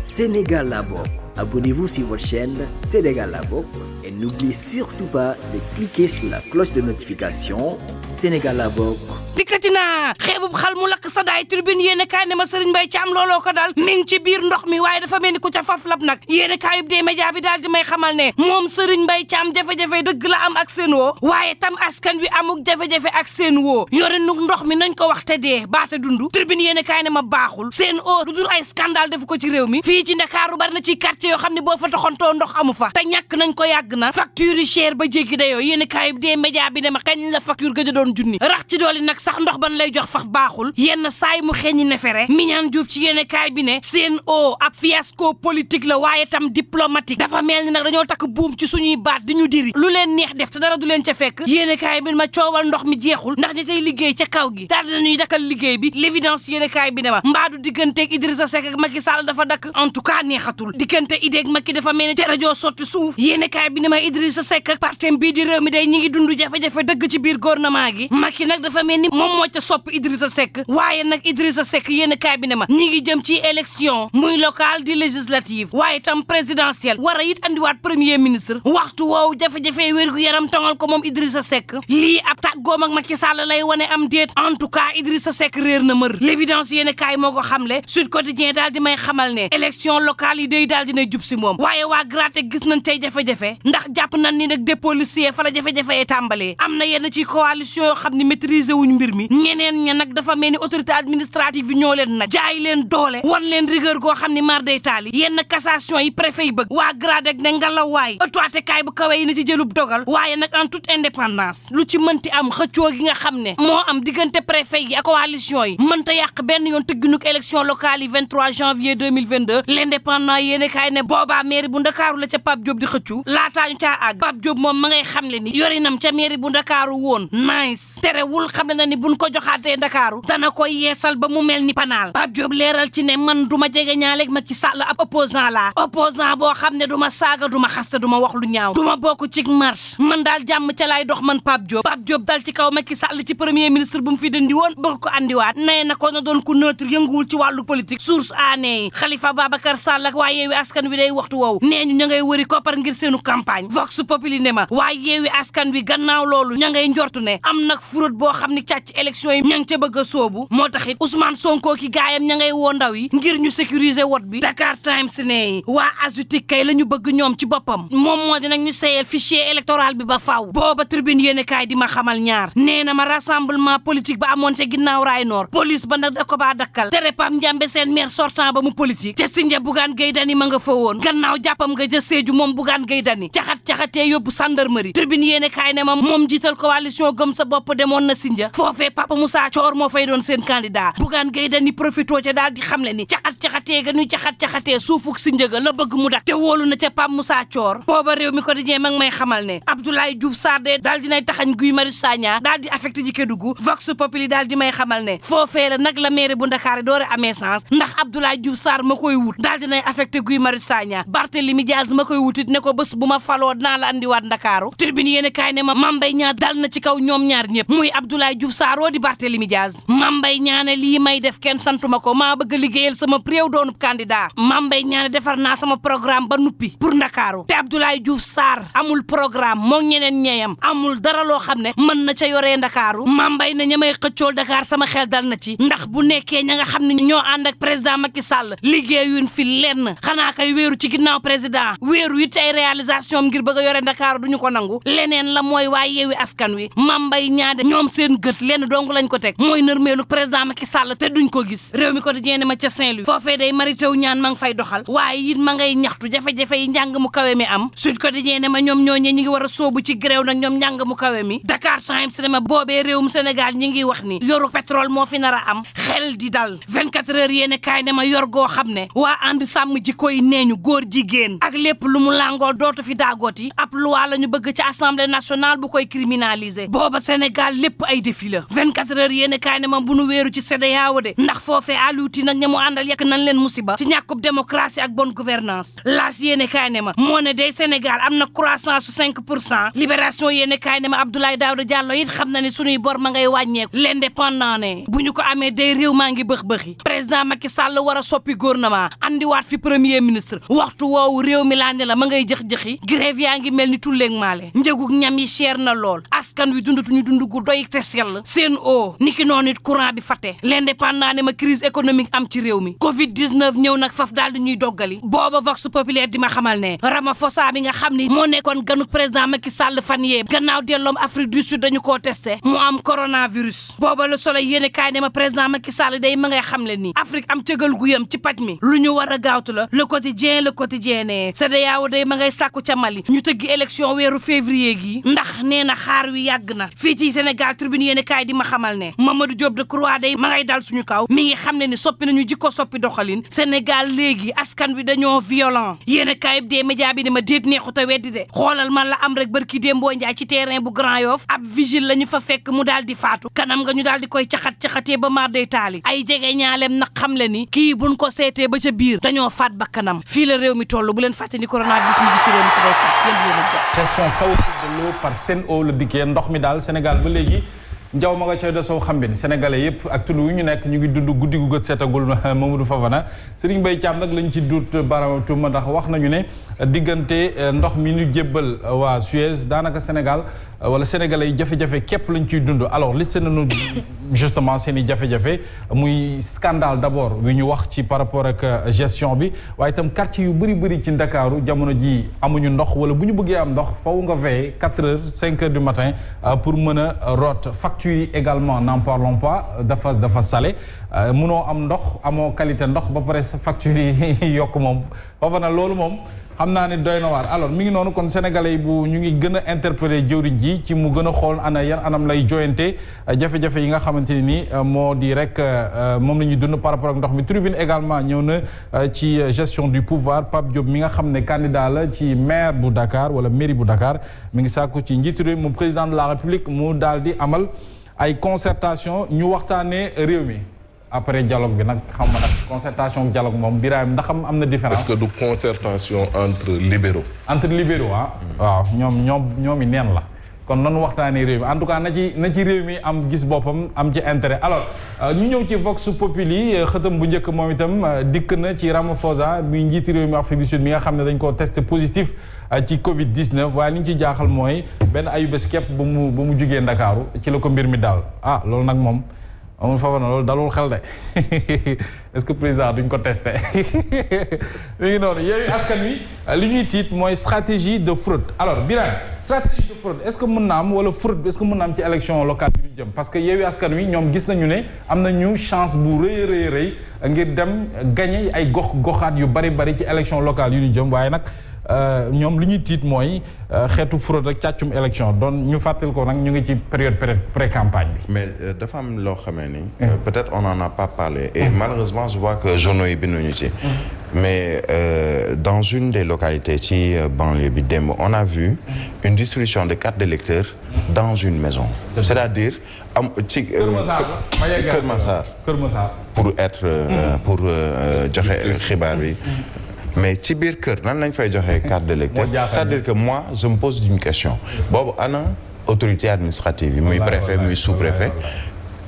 Sénégal la bokk. Abonnez-vous sur votre chaîne Sénégal la bokk et n'oubliez surtout pas de cliquer sur la cloche de notification. Sénégal la bokk. dikkati naa xeebub xal mu lakk sa daay tribune yéene kaay ne ma Serigne Mbaye Thiam looloo ko dal mi ngi ci biir ndox mi waaye dafa mel ni ku ca faflab nag yéene kaayub dee média bi daal di may xamal ne moom Serigne Mbaye Thiam jafe-jafe dëgg la am ak seen woo waaye tam askan wi amuk jafe-jafe ak seen woo yore nu ndox mi nañ ko wax te dee baata dund tribune yéene kaay ne ma baaxul seen oo lu dul ay scandale defu ko ci réew mi fii ci Ndakaaru bari na ci quartier yoo xam ne boo fa taxontoo ndox amu fa te ñàkk nañ ko yàgg na facture yi cher ba jéggi dayoo yéene kaayub dee média bi ne ma kañ la facture gëj a doon junni rax ci dooli nag sax ndox ban lay jox faf baaxul yenn saay mu xeeñi nefere Mignane Diouf ci yéene kaay bi ne Sen'Eau ab fiasco politique la waaye tam diplomatique dafa mel ni nag dañoo takk buum ci suñuy baat di ñu diri lu leen neex def te dara du leen ca fekk yéene kaay bi ma coowal ndox mi jeexul ndax ñi tey liggéey ca kaw gi daal dinañuy dakkal liggéey bi l'évidence yéene kaay bi ne ma mbaadu digganteeg Idrissa Seck ak Macky Sall dafa dakk en tout cas neexatul diggante Ideg Macky dafa mel ni ca rajo sotti suuf yéene kaay bi ne ma Idrissa Seck ak partem bii di réew mi day ñi ngi dund jafe-jafe dëgg ci biir gouvernement gi Macky nag dafa mel ni moom moo ca sopp Idrissa Seck waaye nag Idrissa Seck yéen kaay bi ne ma ñi ngi jëm ci élection muy local di législative waaye tam présidentielle war a it andiwaat premier ministre waxtu woowu jafe-jafe wérgu yaram tongal ko moom Idrissa Seck lii ab tàggoom ak Macky Sall lay wane am déet en tout cas Idrissa Seck réer na mër l'évidence yéen kaay moo ko xamle Sud Quotidien daal di may xamal ne élection locale yi day daal dina jub si moom waaye waa gratte gis nañ tey jafe-jafe ndax jàpp nañ ni nag dépôt policier fa la jafe-jafe yi tàmbalee am na yenn ci coalition yoo xam ne maîtriser wuñ mbir mi ñeneen ña nag dafa mel ni autorité administrative yi ñoo leen nag jaay leen doole wan leen rigueur goo xam ne mar day taali yenn cassation yi préfet yi bëgg waa grade ak ne ngalawaay ëttuwaatekaay bu kawe yi na ci jëlub dogal waaye nag en toute indépendance lu ci mënti am xëccoo gi nga xam ne moo am diggante préfet yi ak coalition yi mënta yàq benn yoon tëgginuk élection locale yi 23 janvier 2022 l'indépendant yéene kaay ne boobaa mairie bu Ndakaaru la ca Pape Diop di xëccu laataañu caa àgg Pape Diop moom ma ngay xam le ni yorinam ca mairie bu Ndakaaru woon nice terewul xam ne na ni buñ ko joxaatee Ndakaaru dana koy yeesal ba mu mel ni panaal Pape Diop leeral ci ne man du ma jege ñaaleeg Macky Sall ab opposant laa opposant boo xam ne du ma saaga du ma xaste du ma wax lu ñaaw du ma bokk ci marche man daal jàmm ca laay dox man Pape Diop dal ci kaw Macky Sall ci premier ministre bu mu fi dindi woon bëgg ko andiwaat nee na ko na doon ku neutre yënguwul ci wàllu politique source aané yi Khalifa Babacar Sall ak waa Yewwi Askan Wi day waxtu woowu nee ñu ña ngay wëri koppar ngir seenu campagne Vox Populi ne ma waa Yewwi Askan Wi gannaaw loolu ña ngay njortu ne am nag fraude boo xam ni càcc élection yi ña ngi ca bëgg a soobu moo taxit Ousmane Sonko ki gaayam ña ngay woo ndaw yi ngir ñu sécuriser vote bi Dakar Times ne waa Azutik kay la ñu bëgg ñoom ci boppam moom moo di nag ñu seyel fichier électoral bi ba faaw booba tribune yéene kaay di ma xamal ñaar nee na ma rassemblement politique ba amoon ca ginnaaw raay noor police ba nag da ko baa dakkal tere Pam Njambe seen maire sortant ba mu politique te Sindia Bougane Gueye Dany ma nga fa woon gannaaw jàppam nga ja Sédhiou moom Bougane Gueye Dany caxat-caxatee yóbbu gendarmerie tribune yéene kaay ne ma moom jiital coalition gëm sa bopp demoon na Sindia foofee Papa Moussa Thior moo fay doon seen candidat Bougane Gueye Dany profito ca daal di xamle ni caxat-caxatee ga ñuy caxat-caxatee suufuk Sindia ga la bëgg mu dak te wóolu na ca Papa Moussa Thior booba réew mi ko di ma ngi may xamal ne Abdoulaye Diouf Sarr de daal dinay taxañ Guy Marius Sagna daal di affecté ji Kédougou Vox Populi daal di may xamal ne foofee la nag la maire bu Ndakaar doore amee sens ndax Abdoulaye Diouf Sarr ma koy wut daal dinay affecté Guy Marius Sagna Barthélémy Diaz ma koy wutit ne ko bés bu ma faloo dinaa la andiwaat Ndakaaru tribune yéen kaay ne ma Mame Mbaye Niang dal na ci kaw ñoom ñaar ñëpp muy Abdoulaye Diouf Sarr di Barthélémy Diaz Mame Mbaye Niang ne lii may def kenn santuma ko maa bëgg liggéeyal sama réew doonub candidat Mame Mbaye Niang ne defar naa sama programme ba nuppi pour Ndakaaru te Abdoulaye Diouf Sarr amul programme moo ñeneen ñeeyam amul dara loo xam ne mën na ca yoree Ndakaaru Mame Mbaye ne ña may xëccool Dakar sama xel dal na ci ndax bu nekkee ña nga xam ne ñoo ànd ak président Macky Sall liggéeyuñ fi lenn xanaa kay wéeru ci ginnaaw président wéeru it ay réalisation ngir bëgg a yore Ndakaaru duñu ko nangu leneen la mooy waa Yewwi Askan Wi Mame Mbaye Niang de ñoom seen gët lenn dong lañ ko teg mooy nërmeelu président Macky Sall te duñ ko gis réew mi ko di ma ca Saint-Louis foofee day Mary Teuw Niane ma ngi fay doxal waaye it ma ngay ñaxtu jafe-jafe yi njàng mu kawe mi am Sud Quotidien ma ñoom ñooñee ñi ngi war a soobu ci gréew nag ñoom njàng mu kawe mi Dakar Times ne ma boobee réewum Sénégal ñi ngi wax ni yoru pétrole moo fi nar a am xel di dal 24 heures yéene kaay ne ma yor goo xam ne waa ànd sàmm jikko yi nee ñu góor jigéen ak lépp lu mu làngool dootu fi daagooti ab loi la ñu bëgg ci assemblée nationale bu koy criminaliser booba Sénégal lépp ay défi la 24 heures yéene kaay ne ma bu nu wéeru ci CEDEAO de ndax foofee aluuti nag ña mu àndal yekk nañ leen musiba ci ñàkkub démocratie ak bonne gouvernance laas yéene kaay ne ma moo ne day Sénégal am na croissance su 5% libération yéene kaay ne ma Abdoulaye Daouda Diallo it xam na ne suñuy bor ma ngay wàññeeku l'indépendant ne bu ñu ko amee day réew maa ngi bëx-bëxi président Macky Sall war a soppi gouvernement andiwaat fi premier ministre waxtu woowu réew mi laa ne la ma ngay jëx-jëxi grève yaa ngi mel ni tulleeg maale njëgug ñam yi cher na lool askan wi dundatuñu dund gu doy te sell seen o niki noonu it courant bi fate l'indépendant ne ma crise économique am ci réew mi covid 19 ñëw nag faf daal di ñuy doggali booba vox populaire di ma xamal ne Ramaphosa bi nga xam ni moo nekkoon ganuk président Macky Sall fan yee gannaaw delloom Afrique du Sud dañu koo testé mu am coronavirus booba Le Soleil yéene kaay ne ma président Macky Sall day ma ngay xam le ni Afrique am cëgal gu yam ci paj mi lu ñu war a gaawtu la le quotidien ne CEDEAO day ma ngay sàkku ca Mali ñu tëggi élection weeru février gi ndax nee na xaar wi yàgg na fii ci Sénégal Tribune yéene kaay di ma xamal ne Mamadou Diop Decroix day ma ngay dal suñu kaw mi ngi xam ne ni soppi nañu jikko soppi doxalin Sénégal léegi askan wi dañoo violent yéene kaay bi des médias bi ne ma déet neexut a weddi de xoolal man la am rek barki Dembo Njaay ci terrain bu Grand Yoff ab vigile la ñu fa fekk mu daal di faatu kanam nga ñu daal di koy caxatee ba maar day taali ay jege ñaaleem nag xam le ni kii buñ ko seetee ba ca biir dañoo faat ba kanam fii la réew mi toll bu leen fàtte ni coronavirus mi ngi ci réew mi te day faat yéen bu leen a jàpp. gestion chaotique de l'eau par Sen'Eau la dikkee ndox mi daal Sénégal ba léegi njaw ma nga coy desoo xambin sénégalais yëpp ak tund wu ñu nekk ñu ngi dund guddi gu gët seetagul Mamadou Fofana Serigne Mbaye Thiam nag lañ ci duut baaraam tuuma ndax wax nañu ne diggante ndox mi ñu jébbal waa Suez daanaka Sénégal wala sénégalais yi jafe-jafe képp lañ ciy dund alors liste nañu justement seen i jafe-jafe muy scandale d'abord wi ñu wax ci par rapport ak gestion bi waaye itam quartier yu bëri ci Ndakaaru jamono ji amuñu ndox wala bu ñu bëggee am ndox faw nga veiller 4 heures 5 heures du matin pour mën a root facture yi également n'en parlons pas dafa salé mënoo am ndox amoo qualité ndox ba pare sa facture yi yokk moom foofa na loolu moom xam naa ne doy na waar alors mi ngi noonu kon sénégalais yi bu ñu ngi gën a interpeller jëwriñ ji ci mu gën a xool ana yan anam lay joyante jafe-jafe yi nga xamante ne ni moo di rek moom la ñuy dund par rapport ak ndox mi tribune également ñëw na ci gestion du pouvoir Pape Diop mi nga xam ne candidat la ci maire bu Dakar wala mairie bu Dakar mi ngi sàkku ci njiitu réew mu président de la République mu daal di amal ay concertation ñu waxtaanee réew mi après dialogue bi nag xam nga nag concertation dialogue moom Birahim ndax am na différence. est-ce que du concertation entre libéraux. entre libéraux ah. waaw ñoom i neen la kon nanu waxtaanee réew mi en tout cas na ci réew mi am gis boppam am ci intérêt alors ñu ñëw ci Vox Populi xëtam bu njëkk moom itam dikk na ci Ramaphosa muy njiiti réew mi Afrique du Sud mi nga xam ne dañ koo testé positif ci Covid 19 waaye li ñu ci jaaxal mooy benn ayubés képp ba mu jugee Ndakaaru ci la ko mbir mi daal loolu nag moom. amul fa na loolu dalul xel de est-ce que président duñ ko testé mi ngi noonu yooyu askan wi li ñuy tiit mooy stratégie de fraude alors Birame stratégie de fraude est-ce que mën na am wala fraude est-ce que mën na am ci élection locale yi ñu jëm parce que yooyu askan wi ñoom gis nañu ne am nañu chance bu rëy ngir dem gagner ay goxaat yu bari ci élection locale yu ñu jëm waaye nag ñoom li ñuy tiit mooy xeetu fraude ak càccum élection doon ñu fàttali ko nag ñu ngi ci période pré-campagne bi. mais dafa am loo xamee ni. peut-être on n'en a pas parlé. et malheureusement je vois que journaux yi binduñu ci. mais dans une des localités ci banlieue bi démb on a vu une distribution de cartes d'électeurs dans une maison. c'est-à-dire am ci. Kër Massar pour être pour joxe xibaar bi. mais ci biir kër nan lañ fay joxe carte d'électeur c'est-à-dire que moi je me pose une question boobu ana autorité administrative yi muy préfet muy sous-préfet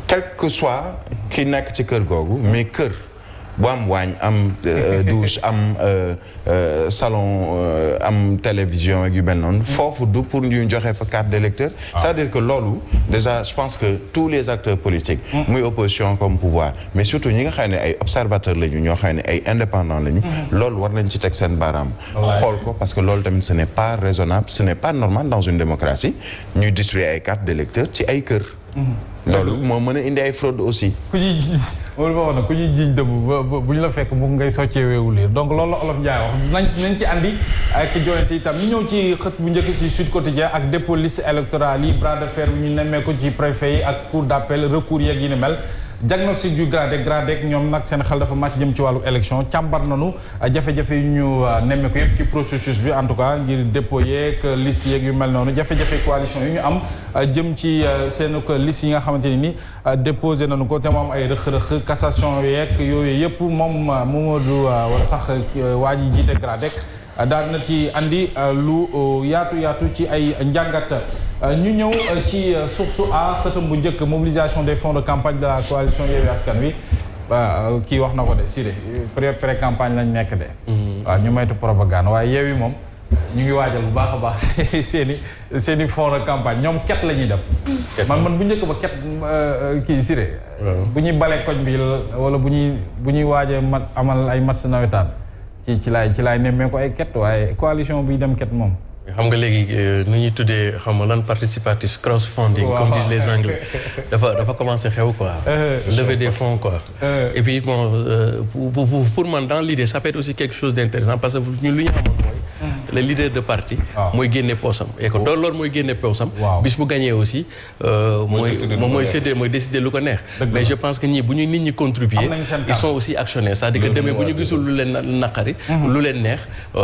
quel que soit ki nekk ci kër googu mais kër bu am waañ am douche am salon am télévision ak yu mel noonu foofu du pour ñu joxe fa carte d'électeur c'est-à-dire que loolu déjà je pense que tous les acteurs politiques muy opposition comme pouvoir mais surtout ñi nga xam ne ay observateurs lañu ñoo xam ne ay indépendants lañu loolu war nañ ci teg seen baaraam xool ko parce que loolu tamit ce n'est pas raisonnable ce n'est pas normal dans une démocratie ñuy distribuer ay carte d'électeur ci ay kër loolu moo mën a indi ay fraude aussi loolu ba wax na ku ñuy jiiñ dëbb bu ñu la fekk bu ngay soccee weewu liir donc loolu la Olof Ndiaye wax nañ ci andi ak joyante itam ñu ñëw ci xët bu njëkk ci Sud Quotidien ak dépôt liste électorale yi bras de fer bi ñu nemmee ko ci préfet yi ak cour d'appel recours yeeg yi ni mel diagnostic du GRADEC ñoom nag seen xel dafa màcc jëm ci wàllu élection càmbar nañu jafe-jafe yu ñu nemmeeku yëpp ci processus bi en tout cas ngir dépôt yeeg liste yeeg yu mel noonu jafe-jafe coalition yu ñu am jëm ci seen liste yi nga xamante ni déposé nañu ko te mu am ay rëq-rëq cassation yeeg yooyu yëpp moom Mamadou wala sax waa ji jiite GRADEC daal na ci andi lu yaatu ci ay njàngat ñu ñëw ci source a xëtam bu njëkk mobilisation des fonds de campagne de la coalition Yewwi Askan Wi kii wax na ko de Siré pré campagne lañ nekk de waaw ñu maytu propagande waaye Yewwi moom ñu ngi waajal bu baax a baax seen i fonds de campagne ñoom ket la ñuy def man bu njëkk ba ket kii Siré bu ñuy balee koñ bi wala bu ñuy waajee amal ay match nawetaan ci laay nemmee ko ay ket waaye coalition buy dem ket moom xam nga léegi nu ñuy tuddee xam nga lan participatif crowdfunding comme disent les anglais dafa commencé xew quoi lever des fonds quoi et puis bon pour man dans l'idée ça peut être aussi quelque chose d'intéressant parce que ñun lu ñu xamoon mooy le leader de parti mooy génne poosam et que loolu mooy génne poosam bis bu gagné aussi mooy décider lu ko neex mais je pense que ñii bu ñu nit ñi contribuer ils sont aussi actionnaires c'est-à-dire que demee bu ñu gisul lu leen naqari lu leen neex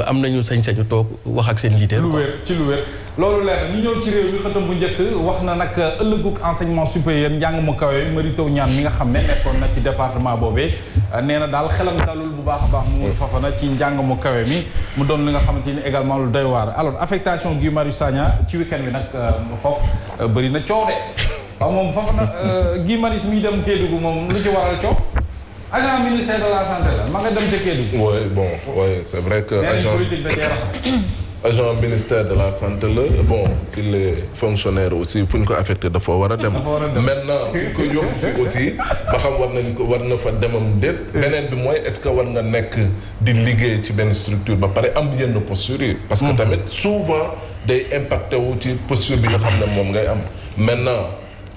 am nañu sañ-sañu toog wax ak seen leader ci lu wér loolu leer ñu ñëw ci réew mi xëtam bu njëkk wax na nag ëllëgug enseignement supérieur njàng mu kawe Mary Teuw Niane mi nga xam ne nekkoon na ci département boobee nee na daal xelam dalul bu baax a baax mu Fofana ci njàng mu kawe mi mu doon li nga xamante ni également lu doy waar alors affectation Guy Marius Sagna ci week-end bi nag foofu bëri na coow de waaw moom Fofana Guy Marius miy dem Kédougou moom lu ci waral coow agent ministère de la santé la ma nga dem ca Kédougou oui c'est vrai que agent ministère de la santé la bon si les fonctionnaires aussi fu ñu ko affecté dafa war a dem maintenant fu ñu ko yóbbu fi aussi ba xam war na fa demam déet beneen bi mooy est-ce que war nga nekk di liggéey ci benn structure ba pare am yenn posture yi parce que tamit souvent day impacté wu ci posture bi nga xam ne moom ngay am maintenant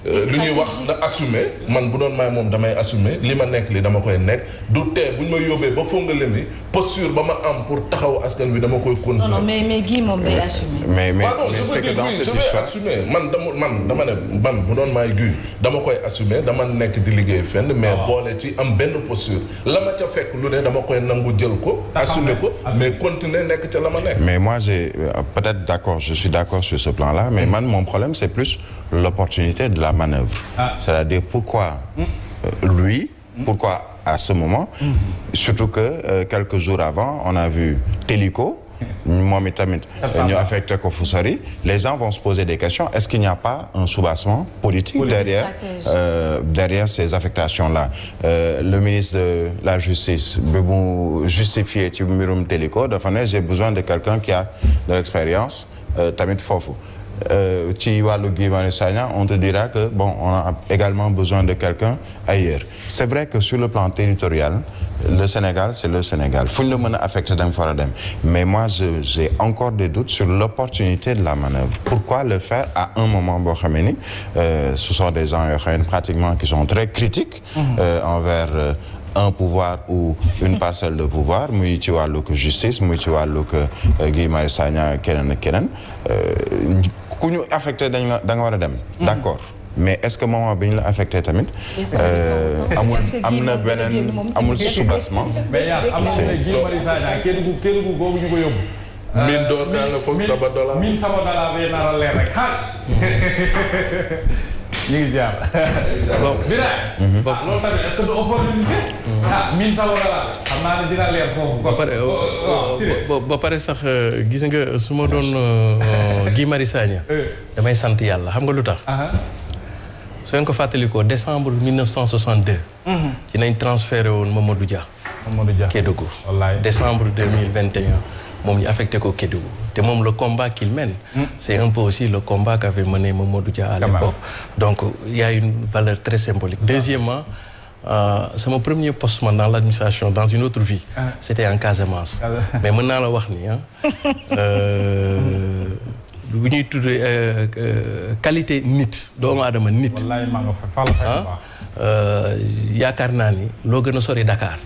lu ñuy wax na assumer man bu doon maay moom damay assumer li ma nekk li dama koy nekk du tee bu ñu ma yóbbee ba fongale mi posture ba ma am pour taxaw askan bi dama koy continuer. non mais Guy moom day assumer. mais c'est que dans cette histoire assumer man dama ne man bu doon maay Guy dama koy assumer dama nekk di liggéey fenn mais boole ci am benn posture la ma ca fekk lu ne dama koy nangu jël ko assumer ko mais continuer nekk ca la ma nekk. mais moi j'ai peut-être d'accord je suis d'accord sur ce plan-là mais man mon problème c'est plus l'opportunité de la manœuvre. C'est-à-dire pourquoi lui, pourquoi à ce moment, surtout que quelques jours avant, on a vu Télico, moom itamit ñu affecté ko Foussari, les gens vont se poser des questions. Est-ce qu'il n'y a pas un soubassement politique derrière ces affectations-là? Le ministre de la Justice bi mu justifié ci mbirum Télico dafa ne j'ai besoin de quelqu'un qui a de l'expérience tamit foofu. ci wàllu Guy Marius Sagna on te dira que bon on a également besoin de quelqu'un ailleurs c'est vrai que sur le plan territorial le Sénégal c'est le Sénégal fu ñu la mën a affecté da nga fa war a dem mais moi j'ai encore des doutes sur l'opportunité de la manœuvre pourquoi le faire à un moment boo xamee ni ce sont des gens yoo xam ne pratiquement qui sont très critiques envers un pouvoir ou une parcelle de pouvoir muy ci wàllug justice muy ci wàllug Guy Marius Sagna keneen ak keneen ku ñu affecté da nga war a dem d'accord mais est-ce que moment bi ñu la affecté tamit am na beneen amul soubassement mais yaa am na Guy Marius Sagna Kédougou googu ñu ko yóbbu mine d'or daa nga foog Sabodala mine Sabodala bee nar a leer rek ñu ngi jaar bon Birame loolu tamit est-ce que du opportunité mine Sabodala xam naa ne dina leer foofu ba pare sax gis nga su ma doon Guy Marius Sagna damay sant yàlla xam nga lu tax su ngeen ko fàttalikoo décembre 1962 ci nañ transféré woon Mamadou Dia Kédougou décembre 2021 moom ñu affecté ko Kédougou te moom le combat qu'il mène c'est un peu aussi le combat qu'avait mené Mamadou Dia à l'époque donc il y a une valeur très symbolique deuxièmement sama premier poste man dans l'administration dans une autre vie c'était en Casamance mais mën naa la wax ni bu ñuy tuddee qualité nit doomu aadama nit yaakaar naa ni loo gën a sori Dakar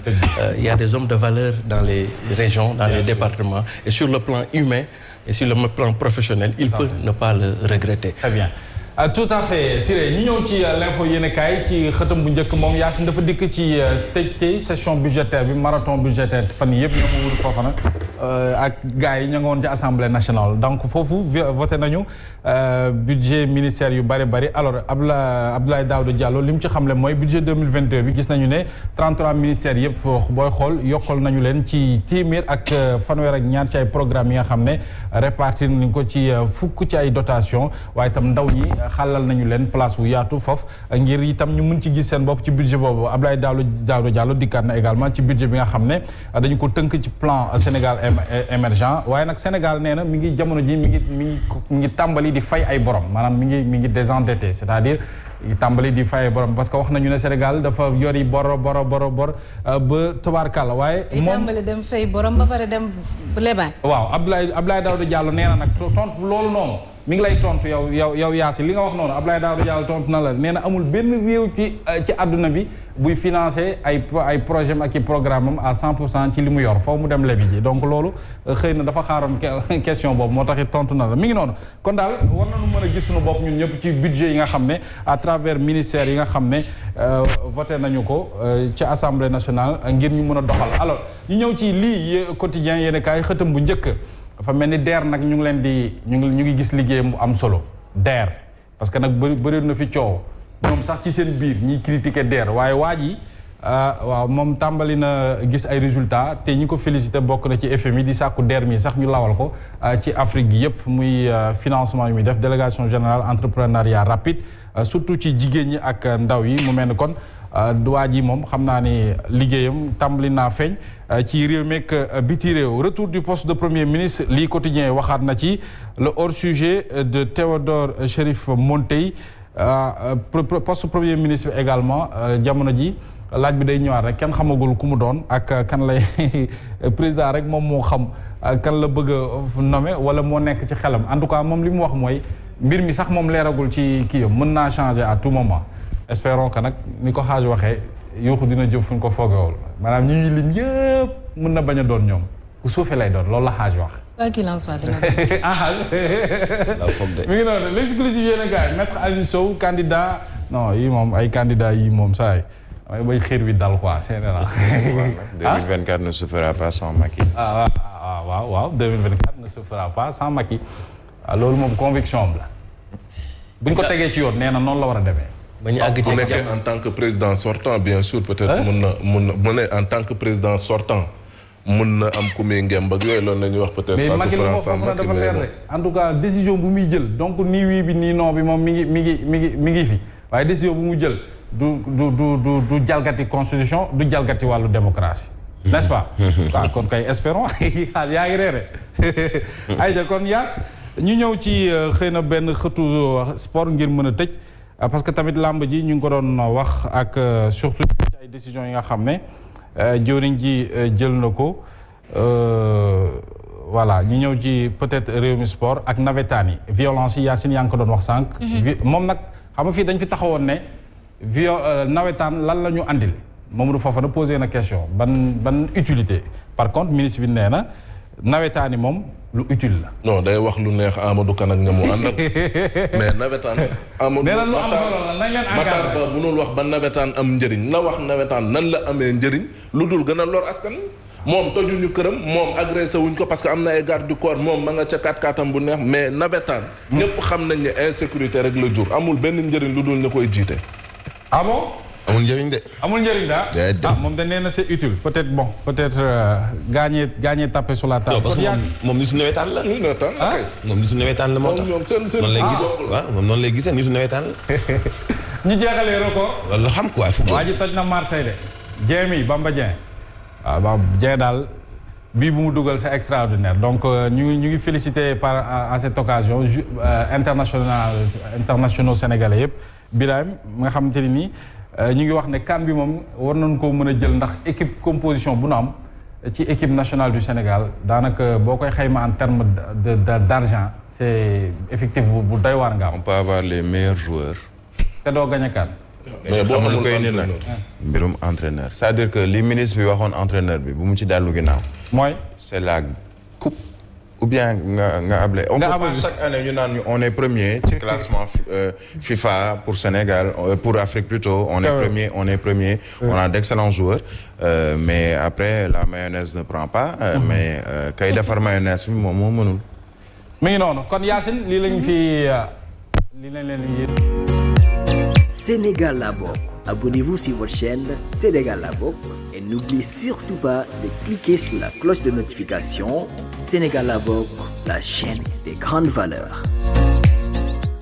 il y a des hommes de valeur dans les régions dans les départements et sur le plan humain et sur le plan professionnel il peut ne pas le regretter. Très bien. tout à fait Siré ñu ñëw ci l'info yéenekaay ci xëtam bu njëkk moom Yacine dafa dikk ci tey session budgétaire bi marathon budgétaire fan yii yëpp ñoo ma wut foofa nag ak gars yi ña nga woon ci assemblée nationale donc foofu voté nañu budget ministère yu bari alors Abdoulaye Daouda Diallo li mu ci xamle mooy budget 2022 bi gis nañu ne 33 ministères yëpp booy xool yokkal nañu leen ci téeméer ak fanweer ak ñaar ci ay programmes yi nga xam ne répartir nañu ko ci fukk ci ay dotation waaye itam ndaw ñi xalal nañu leen place bu yaatu foofu ngir itam ñu mën ci gis seen bopp ci budget boobu Abdoulaye Daouda Diallo dikkaat na également ci budget bi nga xam ne dañu ko tënk ci plan Sénégal émergent waaye nag Sénégal nee na mi ngi jamono ji mi ngi tàmbali di fay ay borom maanaam mi ngi désendetté c'est-à-dire tàmbali di fay borom parce que wax nañu ne Sénégal dafa yori bor ba tubaarkàlla waaye moom tàmbali dem fay borom ba pare dem lebaat. waaw Abdoulaye Daouda Diallo nee na nag tontu loolu noonu mi ngi lay tontu yow Yacine li nga wax noonu Abdoulaye Daouda Diallo tontu na la nee na amul benn réew ci àdduna bi buy financer ay projet ak i programme am à 100% ci li mu yor foofu mu dem lebi ji donc loolu xëy na dafa xaaroon question boobu moo taxit tontu na la mi ngi noonu kon daal war nañu mën a gis suñu bopp ñun ñëpp ci budget yi nga xam ne à travers ministères yi nga xam ne voté nañu ko ci assemblée nationale ngir ñu mën a doxal alors ñu ñëw ci lii quotidien yéen kaay xëtam bu njëkk dafa mel ni DER nag ñu ngi leen di ñu ngi gis liggéey mu am solo DER parce que nag bëri na fi coow ñoom sax ci seen biir ñiy critiquer DER waaye waa ji waaw moom tàmbali na gis ay résultats te ñi ko félicité bokk na ci FMI di sàkku DER mi sax ñu lawal ko ci Afrique gi yëpp muy financement yu muy def délégation générale entrepreneuriat rapide surtout ci jigéen ñi ak ndaw yi mu mel ni kon waa ji moom xam naa ni liggéeyam tàmbali naa feeñ ci réew meek biti réew retour du poste de premier ministre lii quotidien waxaat na ci le hors sujet de Théodore Chérif Monteil poste premier ministre bi également jamono ji laaj bi day ñëwaat rek kenn xamagul ku mu doon ak kan lay président rek moom moo xam kan la bëgg a nommer wala moo nekk ci xelam en tout cas moom li mu wax mooy mbir mi sax moom leeragul ci kii yam mën naa changer à tout moment espérons que nag ni ko xaaj waxee yuuxu dina jëf fu ñu ko foogewul maanaam ñi ngi lim yëpp mën na bañ a doon ñoom ku suufee lay doon loolu la xaaj wax. quoi qu'il en soit dina mi ngi noonu l'exclusif yéen gars yi maître Aliou Sow candidat non yi moom ay candidat yi moom saa yi damay bay xeer wi dal quoi c'est vrai. 2024 ne se fera pas sans Macky. waaw 2024 ne se fera pas sans Macky loolu moom conviction am la buñ ko tegee ci yoon nee na noonu la war a demee. ba ñu àgg ci nekkee en tant que président sortant bien sûr peut-être mun na en tant que président sortant mun na am ku muy ngemb ak yooyu loolu la ñuy wax peut-être ça se fera sans Macky dafa leer rek en tout cas décision bu muy jël donc nii wii bi nii non bi moom mi ngi fi waaye décision bu mu jël du jalgati constitution du jalgati wàllu démocratie n'est-ce pas waaw kon kay espérons yaa ngi reere ayca kon Yaas ñu ñëw ci xëy na benn xëtu sport ngir mën a tëj parce que tamit làmb ji ñu ngi ko doon wax ak surtout ci ay décisions yi nga xam ne jëwriñ ji jël na ko voilà ñu ñëw ci peut-être Rewmi Sport ak nawetaan yi violence yi Yacine yaa ngi ko doon wax sànq. moom nag xam nga fii dañ fi taxawoon ne nawetaan lan la ñu andil Mamadou Fofana posé na question ban utilité par contre ministre bi nee na nawetaan yi moom lu utile la. non day wax lu neex Amadou Kan ak ña mu àndal mais nawetaan. Amadou nee na lu am solo la nañ leen Matar Ba mënul wax ba nawetaan am njëriñ na wax nawetaan nan la amee njëriñ lu dul gën a lor askan moom tojuñu këram moom agressé wuñ ko parce que am na ay garde du corps moom ma nga ca 4-4am bu neex mais nawetaan. ñëpp xam nañ ne insécurité rek la jur amul benn njëriñ lu dul ñu koy jiite. ah bon. amul njëriñ de. amul njëriñ daal moom da nee na c'est utile peut-être bon peut-être gagner taper sur la table. non parce que moom nitu nawetaan la. nitu nawetaan la kay. moom nitu nawetaan la moo tax. moom seen noonu lay gisee waaw moom noonu lay gisee nitu nawetaan la. ñu jeexalee record. loolu xam quoi football. waa ji toj na Marseille de. Dieng mi Bamba Dieng. waaw Bamba Dieng daal bii bu mu dugal c'est extraordinaire donc ñu ngi féliciter à cette occasion internationaux sénégalais yëpp Birame nga xamante ne nii. ñu ngi wax ne CAN bi moom war nañu koo mën a jël ndax équipe composition bu nu am ci équipe nationale du Sénégal daanaka boo koy xayma en terme d'argent c'est effectif bu doy waar nga am. on peut avoir les meilleurs joueurs. te doo gañ a CAN. mais boo amul koy ni nag mbirum entraîneur c'est-à-dire que li ministre bi waxoon entraîneur bi bu mu ci dellu ginnaaw. mooy. c'est la coupe ou bien nga able. On peut pas chaque année ñu naan on est premier ci classement FIFA pour Sénégal pour Afrique plutôt on est premier on a d'excellents joueurs mais après la mayonnaise ne prend pas mais kay defar mayonnaise bi moom moo mënul. mi ngi noonu kon Yacine lii lañ leen Sénégal la bokk. Abonnez-vous sur votre chaîne Sénégal la bokk et n'oubliez surtout pas de cliquer sur la cloche de notification. Sénégal la bokk, la chaîne des grandes valeurs.